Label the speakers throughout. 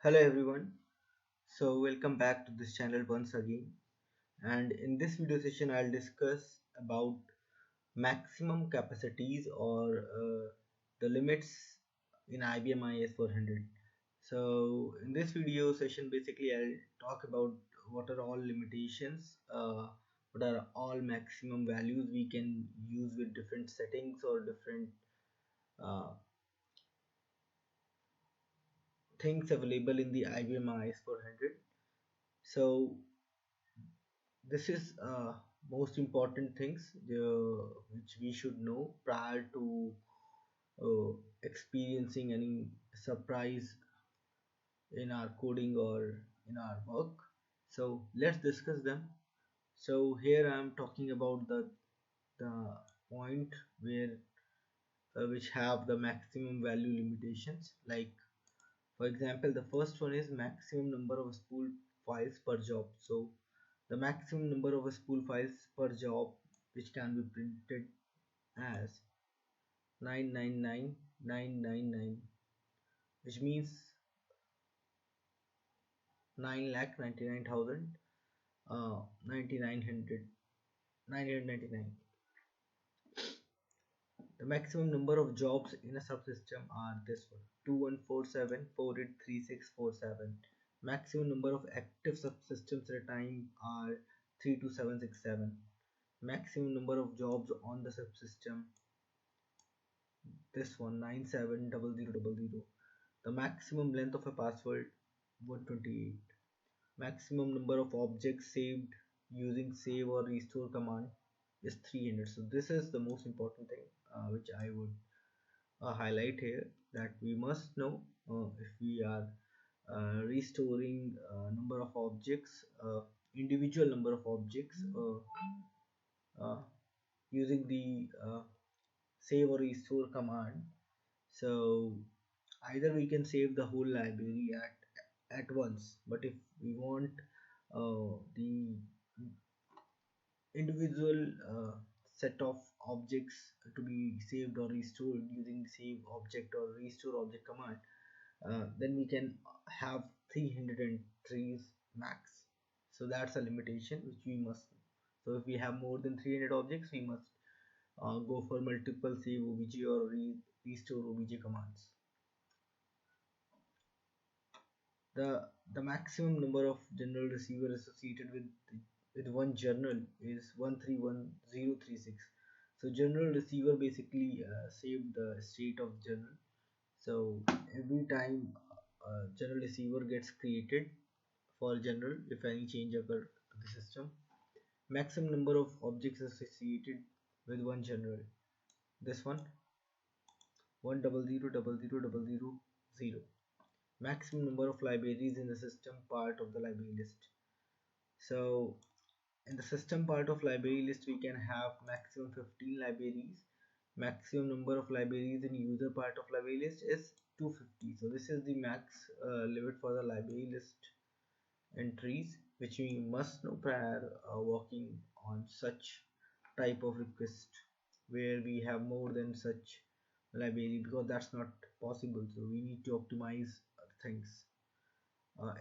Speaker 1: Hello everyone. So welcome back to this channel once again. And in this video session, I'll discuss about maximum capacities or the limits in IBM AS400. So in this video session, basically I'll talk about what are all limitations, what are all maximum values we can use with different settings or different uh, things available in the IBM AS400. So this is most important things which we should know prior to uh, experiencing any surprise in our coding or in our work. So let's discuss them. So here I am talking about the point where which have the maximum value limitations. Like for example, the first one is maximum number of spool files per job. So the maximum number of spool files per job which can be printed as 999999, which means 9,99,000 9900 999. The maximum number of jobs in a subsystem are this one: 2147483647. Maximum number of active subsystems at a time are 32767. Maximum number of jobs on the subsystem, this one, 970000. The maximum length of a password, 128. Maximum number of objects saved using save or restore command is 300. So this is the most important thing which I would highlight here, that we must know if we are restoring number of objects, individual number of objects, uh, using the save or restore command. So either we can save the whole library at once, but if we want the individual set of objects to be saved or restored using save object or restore object command, then we can have 303 max. So that's a limitation which we must know. So if we have more than 300 objects, we must go for multiple save obj or restore obj commands. The maximum number of general receiver associated with one journal is 131036. So general receiver basically save the state of journal. So every time general receiver gets created for general, if any change occur to the system, maximum number of objects associated with one general, this one, 1000000. Maximum number of libraries in the system part of the library list. So in the system part of library list, we can have maximum 15 libraries. Maximum number of libraries in user part of library list is 250. So this is the max limit for the library list entries, which we must know prior working on such type of request where we have more than such library, because that's not possible. So we need to optimize things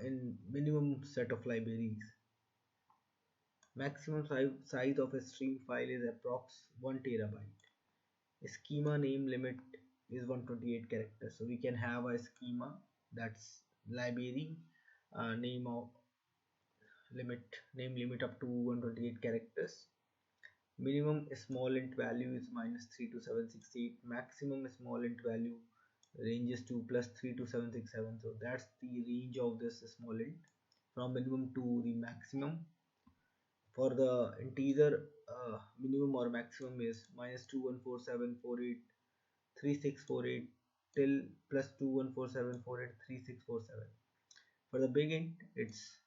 Speaker 1: in minimum set of libraries. Maximum size of a string file is approx 1 terabyte. Schema name limit is 128 characters. So we can have a schema, that's library name of name limit up to 128 characters. Minimum small int value is -32768. Maximum small int value ranges to +32767. So that's the range of this small int from minimum to the maximum. For the integer, minimum or maximum is -2147483648 till +2147483647. For the big int, it's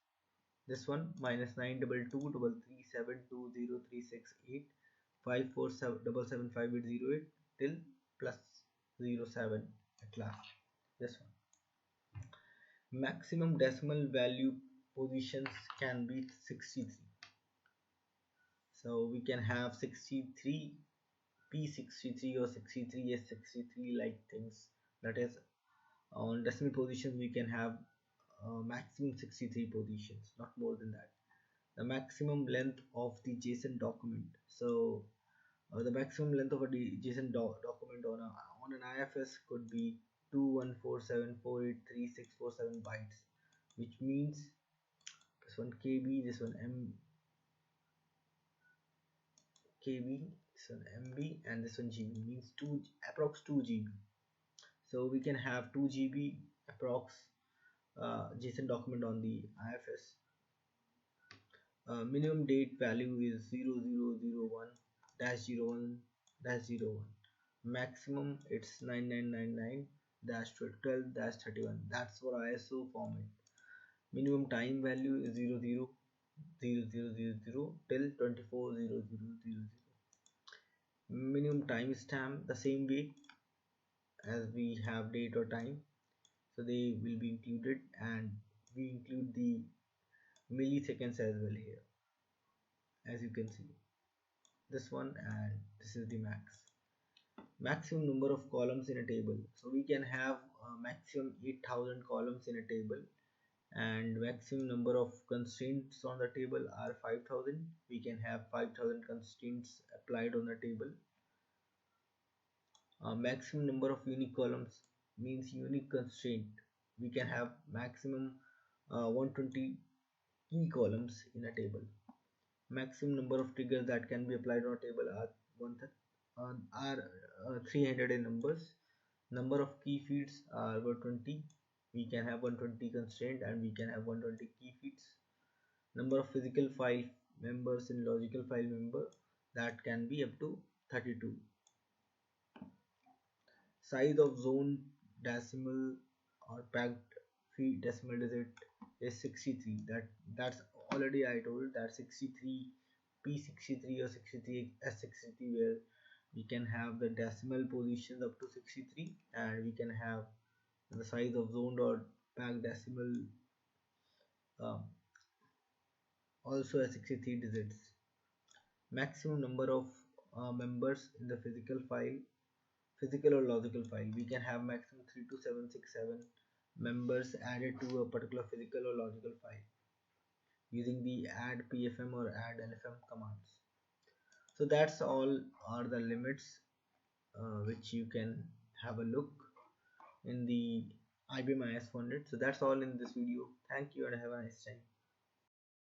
Speaker 1: this one, -9223372036854777588 till +07 at last. This one. Maximum decimal value positions can be 63. So we can have 63 P63 or 63 S63 like things. That is, on decimal positions we can have maximum 63 positions, not more than that. The maximum length of the JSON document. So the maximum length of a JSON document on an IFS could be 2147483647 bytes, which means this one KB, this one KB, this one MB, and this one GB, means approx 2 GB. So we can have 2 GB approx JSON document on the IFS. Minimum date value is 0001 01 01. Maximum it's 9999 12 31. That's for ISO format. Minimum time value is 000000 till 240000. Minimum timestamp the same way as we have date or time, so they will be included, and we include the milliseconds as well here, as you can see this one, and this is the maximum number of columns in a table. So we can have maximum 8000 columns in a table, and maximum number of constraints on the table are 5000. We can have 5000 constraints applied on the table. Maximum number of unique columns means unique constraint. We can have maximum 120 key columns in a table. Maximum number of triggers that can be applied on a table are 300 in numbers. Number of key feeds are 120. We can have 120 constraint, and we can have 120 key feeds. Number of physical file members in logical file member, that can be up to 32. Size of zone decimal or packed feed decimal digit is 63. That's already I told that 63 P63 or 63 S63, where we can have the decimal positions up to 63, and we can have the size of zoned or packed decimal um, also as 63 digits. Maximum number of members in the physical or logical file. We can have maximum 32767 members added to a particular physical or logical file using the add pfm or add lfm commands. So that's all are the limits which you can have a look in the IBM AS400. So that's all in this video. Thank you and have a nice time.